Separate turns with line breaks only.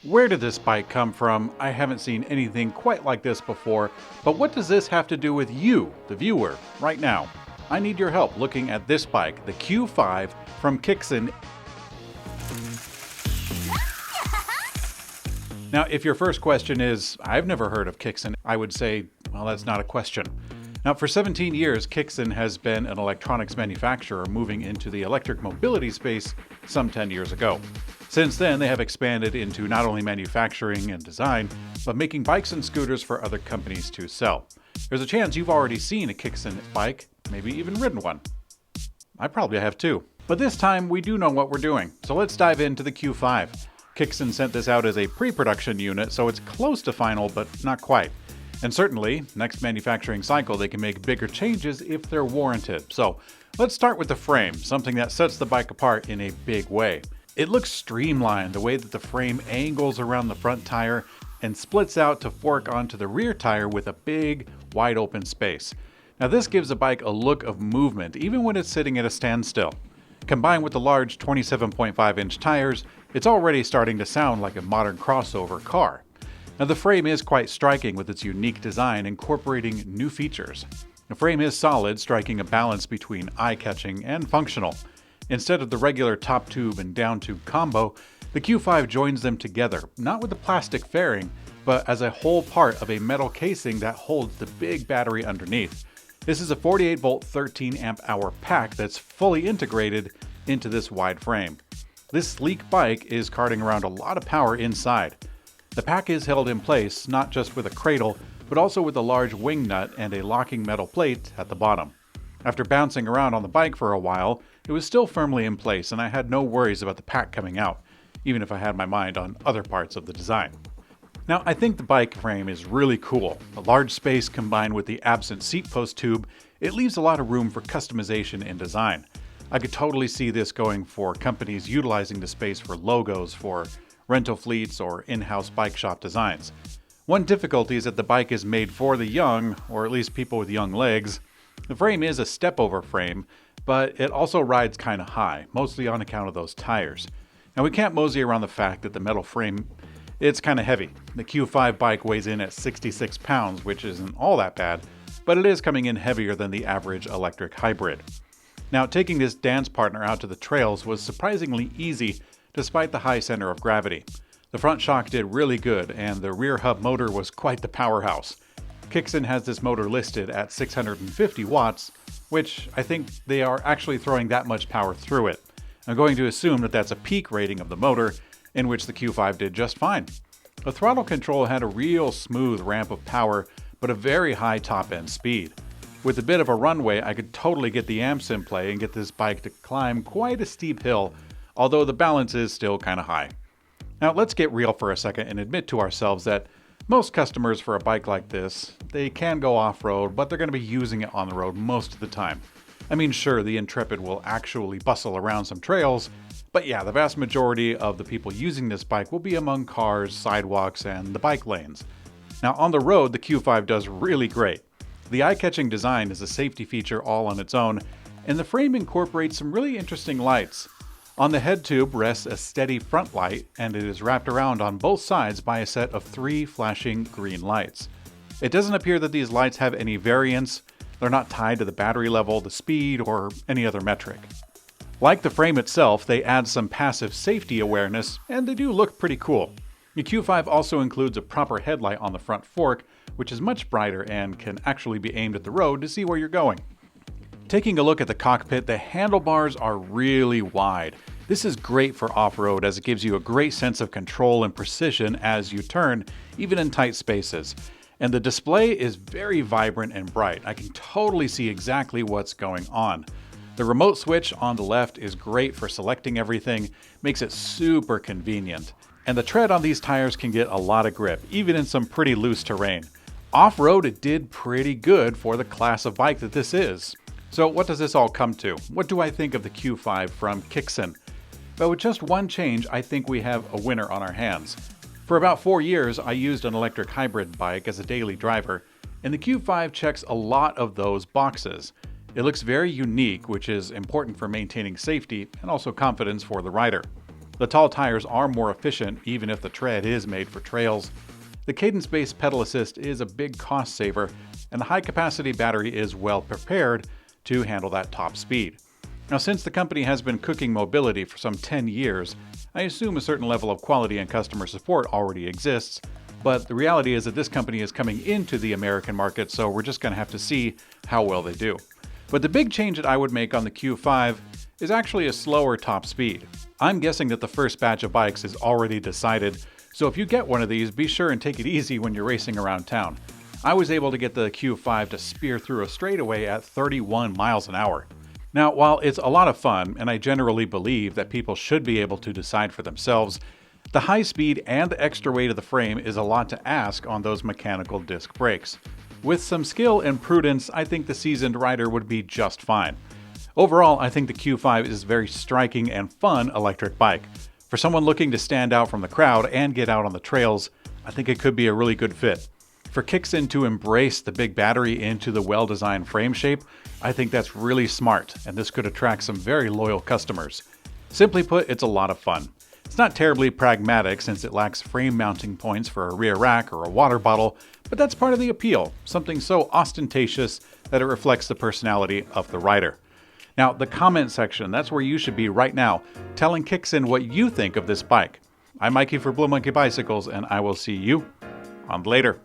Where did this bike come from? I haven't seen anything quite like this before, but what does this have to do with you, the viewer, right now? I need your help looking at this bike, the Q5 from Kixin. Now, if your first question is, I've never heard of Kixin, I would say, well, that's not a question. Now, for 17 years, Kixin has been an electronics manufacturer moving into the electric mobility space some 10 years ago. Since then, they have expanded into not only manufacturing and design, but making bikes and scooters for other companies to sell. There's a chance you've already seen a Kixin bike, maybe even ridden one. I probably have too. But this time, we do know what we're doing, so let's dive into the Q5. Kixin sent this out as a pre-production unit, so it's close to final, but not quite. And certainly, next manufacturing cycle, they can make bigger changes if they're warranted. So let's start with the frame, something that sets the bike apart in a big way. It looks streamlined, the way that the frame angles around the front tire and splits out to fork onto the rear tire with a big, wide open space. Now this gives the bike a look of movement, even when it's sitting at a standstill. Combined with the large 27.5-inch tires, it's already starting to sound like a modern crossover car. Now the frame is quite striking with its unique design incorporating new features. The frame is solid, striking a balance between eye-catching and functional. Instead of the regular top tube and down tube combo, the Q5 joins them together, not with the plastic fairing, but as a whole part of a metal casing that holds the big battery underneath. This is a 48-volt 13 amp hour pack that's fully integrated into this wide frame. This sleek bike is carting around a lot of power inside. The pack is held in place not just with a cradle, but also with a large wing nut and a locking metal plate at the bottom. After bouncing around on the bike for a while, it was still firmly in place and I had no worries about the pack coming out, even if I had my mind on other parts of the design. Now, I think the bike frame is really cool. A large space combined with the absent seat post tube, it leaves a lot of room for customization and design. I could totally see this going for companies utilizing the space for logos for rental fleets or in-house bike shop designs. One difficulty is that the bike is made for the young, or at least people with young legs. The frame is a step-over frame, but it also rides kind of high, mostly on account of those tires. Now we can't mosey around the fact that the metal frame, it's kind of heavy. The Q5 bike weighs in at 66 pounds, which isn't all that bad, but it is coming in heavier than the average electric hybrid. Now taking this dance partner out to the trails was surprisingly easy despite the high center of gravity. The front shock did really good and the rear hub motor was quite the powerhouse. Kixin has this motor listed at 650 watts, which I think they are actually throwing that much power through it. I'm going to assume that that's a peak rating of the motor, in which the Q5 did just fine. The throttle control had a real smooth ramp of power, but a very high top-end speed. With a bit of a runway, I could totally get the amps in play and get this bike to climb quite a steep hill, although the balance is still kind of high. Now let's get real for a second and admit to ourselves that most customers for a bike like this, they can go off-road, but they're going to be using it on the road most of the time. I mean, sure, the Intrepid will actually bustle around some trails, but yeah, the vast majority of the people using this bike will be among cars, sidewalks, and the bike lanes. Now on the road, the Q5 does really great. The eye-catching design is a safety feature all on its own, and the frame incorporates some really interesting lights. On the head tube rests a steady front light, and it is wrapped around on both sides by a set of 3 flashing green lights. It doesn't appear that these lights have any variance. They're not tied to the battery level, the speed, or any other metric. Like the frame itself, they add some passive safety awareness, and they do look pretty cool. The Q5 also includes a proper headlight on the front fork, which is much brighter and can actually be aimed at the road to see where you're going. Taking a look at the cockpit, the handlebars are really wide. This is great for off-road as it gives you a great sense of control and precision as you turn, even in tight spaces. And the display is very vibrant and bright. I can totally see exactly what's going on. The remote switch on the left is great for selecting everything, makes it super convenient. And the tread on these tires can get a lot of grip, even in some pretty loose terrain. Off-road, it did pretty good for the class of bike that this is. So what does this all come to? What do I think of the Q5 from Kixin? But with just one change, I think we have a winner on our hands. For about 4 years, I used an electric hybrid bike as a daily driver, and the Q5 checks a lot of those boxes. It looks very unique, which is important for maintaining safety and also confidence for the rider. The tall tires are more efficient, even if the tread is made for trails. The cadence-based pedal assist is a big cost saver, and the high-capacity battery is well prepared to handle that top speed. Now, since the company has been cooking mobility for some 10 years, I assume a certain level of quality and customer support already exists, but the reality is that this company is coming into the American market, so we're just going to have to see how well they do. But the big change that I would make on the Q5 is actually a slower top speed. I'm guessing that the first batch of bikes is already decided, so if you get one of these, be sure and take it easy when you're racing around town. I was able to get the Q5 to spear through a straightaway at 31 miles an hour. Now, while it's a lot of fun, and I generally believe that people should be able to decide for themselves, the high speed and the extra weight of the frame is a lot to ask on those mechanical disc brakes. With some skill and prudence, I think the seasoned rider would be just fine. Overall, I think the Q5 is a very striking and fun electric bike. For someone looking to stand out from the crowd and get out on the trails, I think it could be a really good fit. For Kixin to embrace the big battery into the well-designed frame shape, I think that's really smart, and this could attract some very loyal customers. Simply put, it's a lot of fun. It's not terribly pragmatic since it lacks frame mounting points for a rear rack or a water bottle, but that's part of the appeal, something so ostentatious that it reflects the personality of the rider. Now, the comment section, that's where you should be right now, telling Kixin what you think of this bike. I'm Mikey for Blue Monkey Bicycles, and I will see you on later.